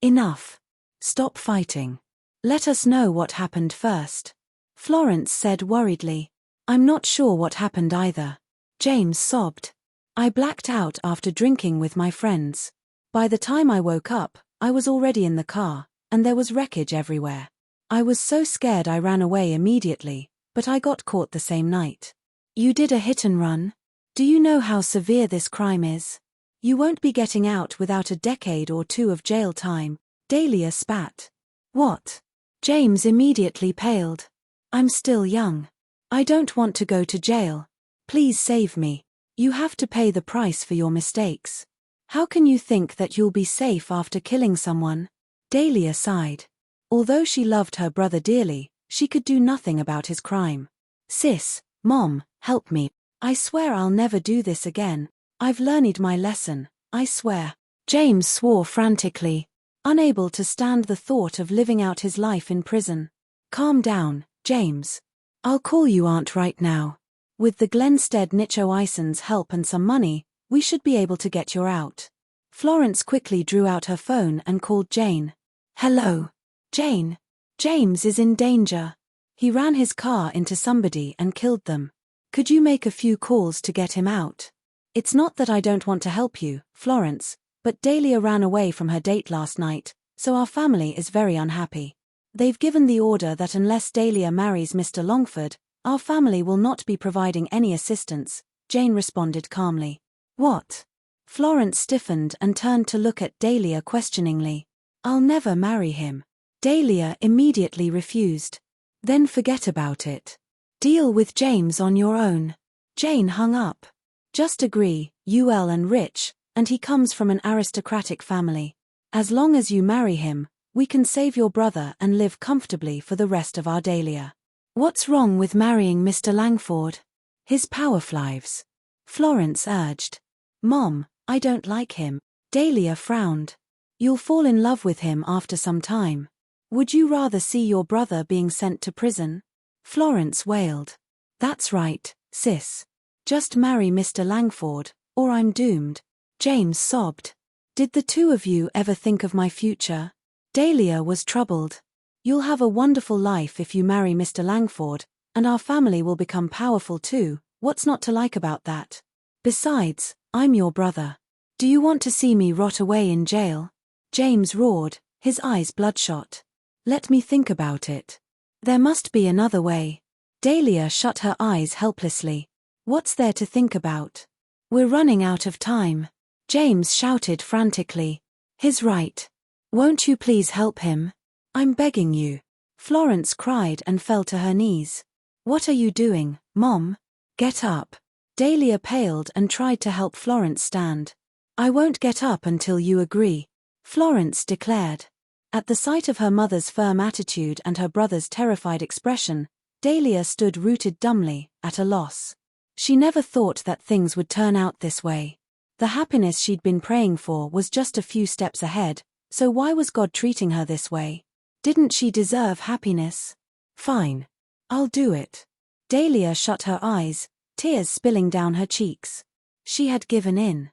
Enough. Stop fighting. Let us know what happened first. Florence said worriedly. I'm not sure what happened either. James sobbed. I blacked out after drinking with my friends. By the time I woke up, I was already in the car, and there was wreckage everywhere. I was so scared I ran away immediately, but I got caught the same night. You did a hit and run? Do you know how severe this crime is? You won't be getting out without a decade or two of jail time. Dahlia spat. What? James immediately paled. I'm still young. I don't want to go to jail. Please save me. You have to pay the price for your mistakes. How can you think that you'll be safe after killing someone? Dahlia sighed. Although she loved her brother dearly, she could do nothing about his crime. Sis, Mom, help me. I swear I'll never do this again. I've learned my lesson, I swear. James swore frantically, unable to stand the thought of living out his life in prison. Calm down, James. I'll call you aunt right now. With the Glenstead Nichoison's help and some money, we should be able to get you out. Florence quickly drew out her phone and called Jane. Hello. Jane. James is in danger. He ran his car into somebody and killed them. Could you make a few calls to get him out? It's not that I don't want to help you, Florence, but Dahlia ran away from her date last night, so our family is very unhappy. They've given the order that unless Dahlia marries Mr. Longford, our family will not be providing any assistance, Jane responded calmly. What? Florence stiffened and turned to look at Dahlia questioningly. I'll never marry him. Dahlia immediately refused. Then forget about it. Deal with James on your own. Jane hung up. Just agree, you're and rich, and he comes from an aristocratic family. As long as you marry him, we can save your brother and live comfortably for the rest of our Dahlia. What's wrong with marrying Mr. Langford? His powerflives. Florence urged. Mom, I don't like him. Dahlia frowned. You'll fall in love with him after some time. Would you rather see your brother being sent to prison? Florence wailed. That's right, sis. Just marry Mr. Langford, or I'm doomed. James sobbed. Did the two of you ever think of my future? Dahlia was troubled. You'll have a wonderful life if you marry Mr. Langford, and our family will become powerful too. What's not to like about that? Besides, I'm your brother. Do you want to see me rot away in jail? James roared, his eyes bloodshot. Let me think about it. There must be another way. Dahlia shut her eyes helplessly. What's there to think about? We're running out of time. James shouted frantically. He's right. Won't you please help him? I'm begging you. Florence cried and fell to her knees. What are you doing, Mom? Get up. Dahlia paled and tried to help Florence stand. I won't get up until you agree, Florence declared. At the sight of her mother's firm attitude and her brother's terrified expression, Dahlia stood rooted dumbly, at a loss. She never thought that things would turn out this way. The happiness she'd been praying for was just a few steps ahead, so why was God treating her this way? Didn't she deserve happiness? Fine. I'll do it. Dahlia shut her eyes, tears spilling down her cheeks. She had given in.